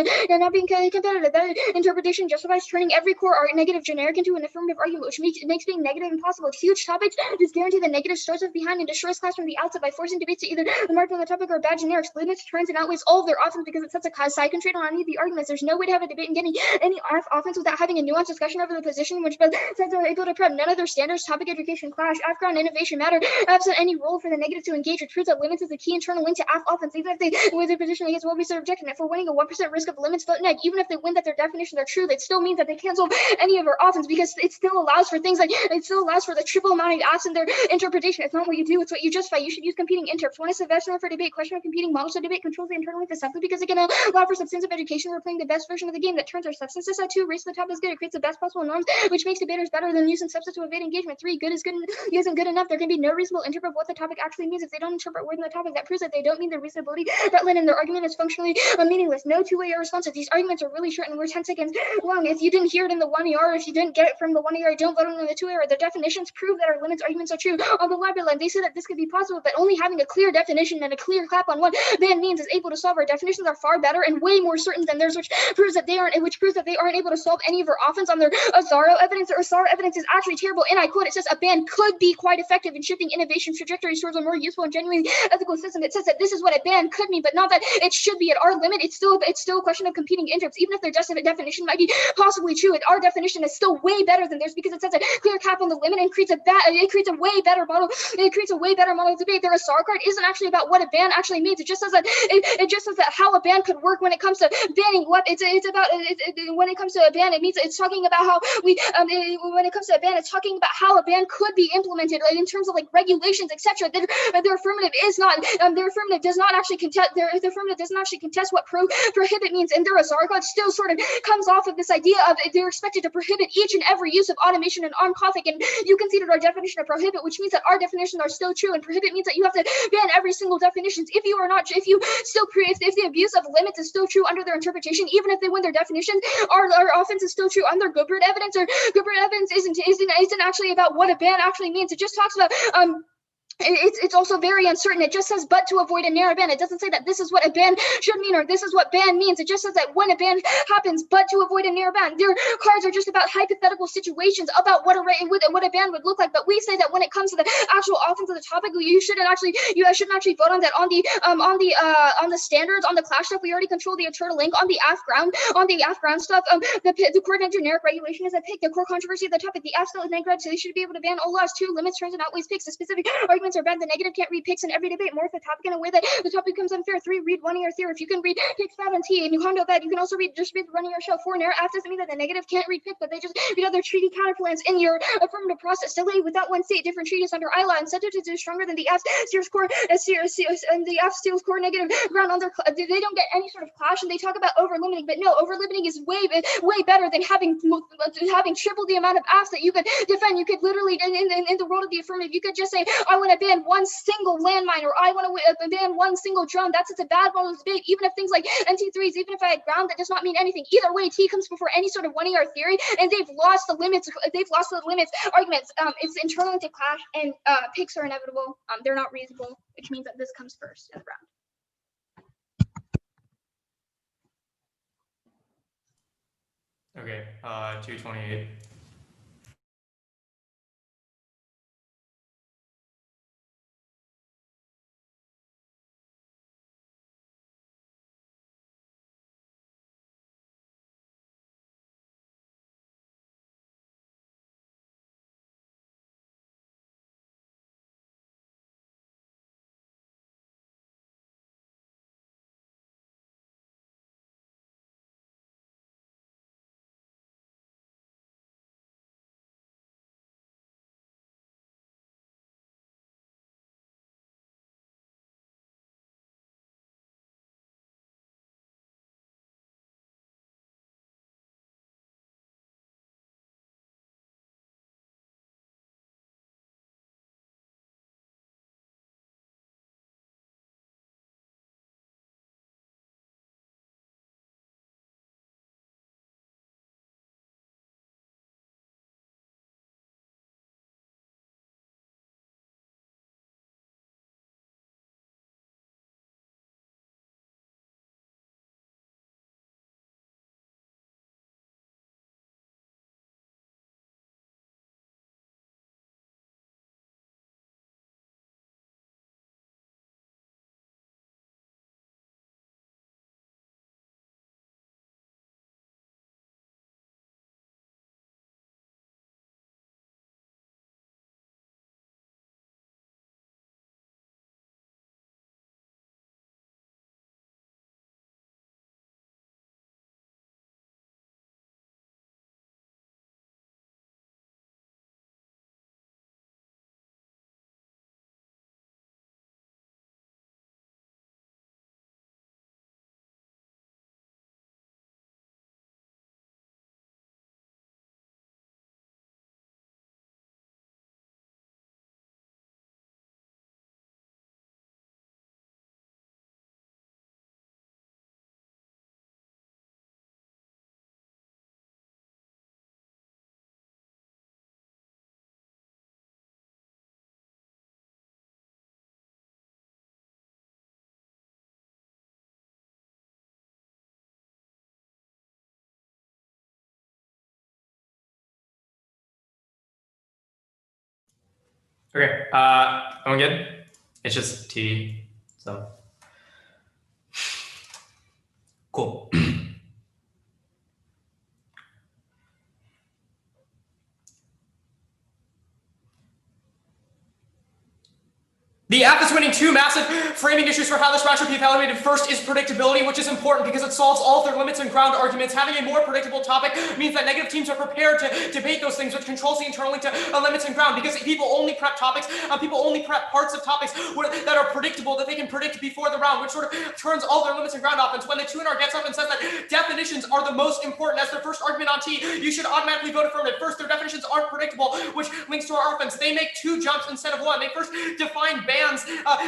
competitive. That interpretation justifies turning every core negative generic into an affirmative argument, which makes being negative impossible. Huge topics just guarantee the negative starts us behind and destroys class from the outset by forcing debates to either the mark on the topic or bad generics. Limits, turns, and outweighs all of their offense because it sets a side constraint on any of the arguments. There's no way to have a debate and getting any offense without having a nuanced discussion over the position which both sides are able to prep. None of their standards, topic education, clash, AF-ground, innovation matter, absent any role for the negative to engage, which proves that limits is the key internal link to AF offense. Even if they win their position against will be subjected for winning a 1% risk of limits vote neg. Even if they win that their definitions are true, that still means that they cancel any of our offense because it still allows for things like it still allows for the triple amount of AFs in their interpretation. It's not what you do, it's what you justify. You should use competing interps. One is the best one for debate. Question of competing models of debate controls the internal link to simply because it can allow for substantive education. We're playing the best version of the game that turns our substances out. 2, race to the top is good. It creates the best possible norms, which makes debaters better than using substance to evade engagement. 3, good is good isn't good enough. There can be no reasonable interpret of what the topic actually means if they don't interpret word in the topic. That proves that they don't mean the reasonability that led in their argument is functionally meaningless. No two-way are responsive. These arguments are really short and we're 10 seconds long. If you didn't hear it in the 1 ER, if you didn't get it from the 1 ER, don't vote on the 2 ER. The definitions prove that our limits arguments are true. On the library line, they say that this could be possible, but only having a clear definition and a clear clap on what ban means is able to solve. Our definitions are far better and way more certain than theirs, which proves that they aren't able to solve any of our offense on their Azaro evidence. Or Azaro evidence is actually terrible, and I quote, it says a ban could be quite effective in shifting innovation trajectories towards a more useful and genuine genuinely ethical system that says that this is what a ban could mean, but not that it should be at our limit. It's still a question of competing interests. Even if their definition might be possibly true, our definition is still way better than theirs because it sets a clear cap on the limit and creates a way better model. It creates a way better model of debate. Their Asar card isn't actually about what a ban actually means. It just says that it just says that how a ban could work when it comes to banning. What it's about when it comes to a ban, it means it's talking about how we when it comes to a ban, it's talking about how a ban could be implemented in terms of like regulations, etc. Their affirmative is not their affirmative does not actually contest their affirmative doesn't actually contest what prohibit means, and their Azar code still sort of comes off of this idea of they're expected to prohibit each and every use of automation and armed conflict. And you conceded our definition of prohibit, which means that our definitions are still true, and prohibit means that you have to ban every single definition. If you are not, if the abuse of limits is still true under their interpretation, even if they win their definition, our offense is still true under Goodbird evidence, or Goodbird evidence isn't actually about what a ban actually means. It just talks about it's also very uncertain. It just says but to avoid a narrow ban. It doesn't say that this is what a ban should mean or this is what ban means. It just says that when a ban happens, but to avoid a narrow ban. Their cards are just about hypothetical situations about what a ban would look like. But we say that when it comes to the actual offense of the topic, you shouldn't actually vote on that. On the standards, on the clash stuff, we already control the eternal link. On the AF ground stuff, the core generic regulation is a pick. The core controversy of the topic, the AF still is negative, so they should be able to ban all laws. 2 limits, turns, and outweighs picks. The specific arguments are bad. The negative can't read picks in every debate. More if the topic in a way that the topic becomes unfair. 3, read one of your theory. If you can read picks bad on T and you handle that, you can also read the run of your show. 4, narrow AF doesn't mean that the negative can't read pick, but they just read other treaty counterplans in your affirmative process. Delay without one state, different treaties under ILA, and sentences is stronger than the AF steers core and the AF steals core negative ground on their. They don't get any sort of clash, and they talk about over limiting, but no, over limiting is way better than having triple the amount of AFs that you could defend. You could literally in the world of the affirmative, you could just say I want to ban one single landmine, or I want to ban one single drone. That's a bad model of debate. Even if things like NT3s, even if I had ground, that does not mean anything. Either way, T comes before any sort of 1 ER theory, and they've lost the limits. Arguments. It's internal into clash, and picks are inevitable. They're not reasonable, which means that this comes first in the round. Okay, 228. Okay, everyone good? It's just TD. So cool. The app is winning two massive framing issues for how this round should be evaluated. First is predictability, which is important because it solves all of their limits and ground arguments. Having a more predictable topic means that negative teams are prepared to debate those things, which controls the internal link to limits and ground, because people only prep topics, people only prep parts of topics that are predictable, that they can predict before the round, which sort of turns all their limits and ground off. And when the tuner gets up and says that definitions are the most important as their first argument on T, you should automatically vote affirmative. First, their definitions aren't predictable, which links to our offense. They make two jumps instead of one. They first define bans,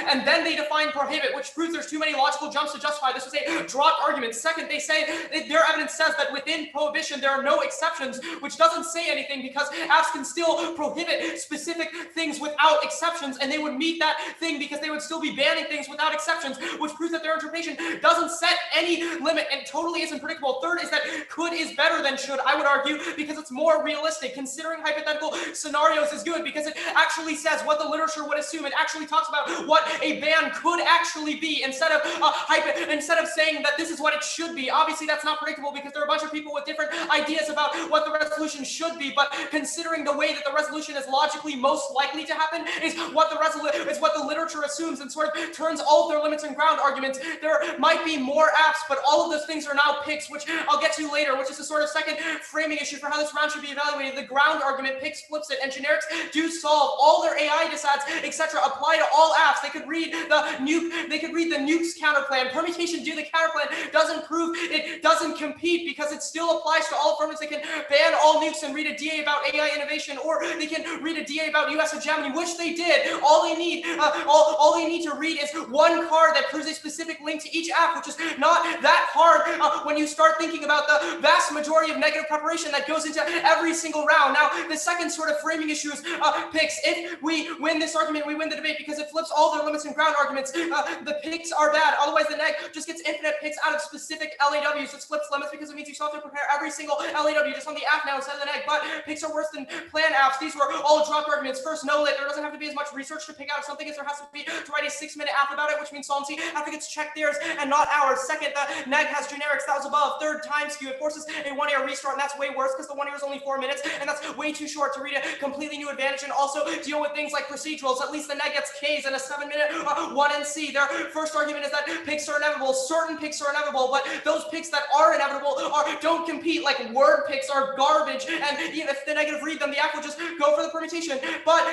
and then they define prohibit, which proves there's too many logical jumps to justify. This was a dropped argument. Second, they say their evidence says that within prohibition there are no exceptions, which doesn't say anything because apps can still prohibit specific things without exceptions, and they would meet that thing because they would still be banning things without exceptions, which proves that their interpretation doesn't set any limit and totally isn't predictable. Third is that could is better than should, I would argue, because it's more realistic. Considering hypothetical scenarios is good because it actually says what the literature would assume. It actually talks about what a ban could actually be instead of saying that this is what it should be. Obviously, that's not predictable because there are a bunch of people with different ideas about what the resolution should be. But considering the way that the resolution is logically most likely to happen is what the literature assumes and sort of turns all of their limits and ground arguments. There might be more apps, but all of those things are now picks, which I'll get to later, which is the sort of second framing issue for how this round should be evaluated. The ground argument picks flips it, and generics do solve all their AI decides, etc. apply to all apps. They could read the nukes counter plan. Permutation do the counter plan doesn't prove it doesn't compete because it still applies to all affirmatives. They can ban all nukes and read a DA about AI innovation, or they can read a DA about US hegemony, which they did. All they need to read is one card that proves a specific link to each app, which is not that hard when you start thinking about the vast majority of negative preparation that goes into every single round. Now, the second sort of framing issue is picks. If we win this argument, we win the debate because it flips all their limits and ground arguments. The picks are bad. Otherwise, the neg just gets infinite picks out of specific LAWs. It flips limits because it means you still have to prepare every single LAW just on the app now instead of the neg. But picks are worse than plan apps. These were all dropped arguments. First, no lit. There doesn't have to be as much research to pick out if something is. There has to be to write a 6-minute app about it, which means solvency after gets checked theirs and not ours. Second, the neg has generics. That was above. Third, time skew. It forces a 1-year restart, and that's way worse because the 1 year is only 4 minutes, and that's way too short to read a completely new advantage and also deal with things like procedurals. At least the neg gets Ks and a 7-minute 1 and C. Their first argument is that picks are inevitable. Certain picks are inevitable, but those picks that are inevitable don't compete. Like word picks are garbage, and even if the negative read them, the app will just go for the permutation. But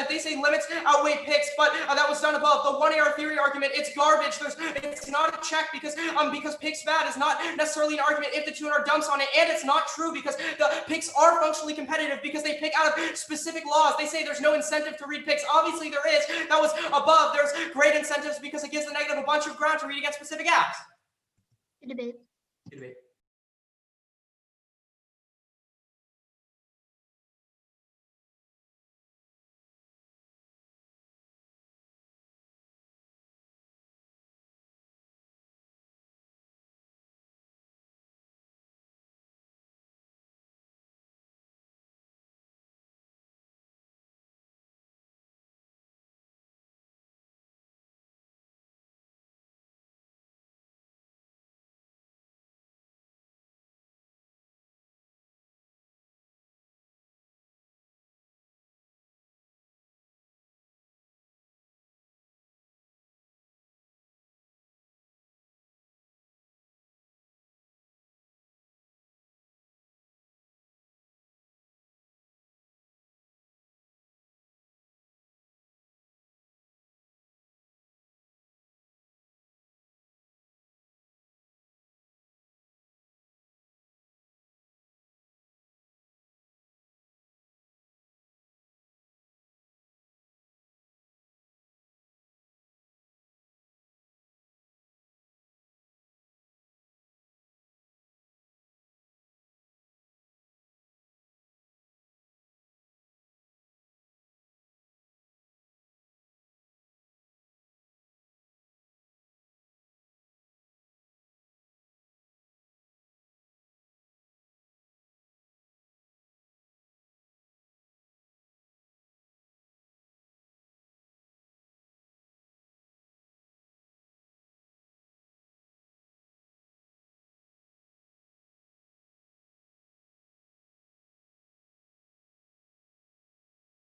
they say limits outweigh picks, but that was done above. The 1 AR theory argument, it's garbage. It's not a check because picks bad is not necessarily an argument if the tuner dumps on it, and it's not true because the picks are functionally competitive because they pick out of specific laws. They say there's no incentive to read picks. Obviously there is. That was above. There's great incentives because it gives the negative a bunch of ground to read against specific apps. Debate. Debate.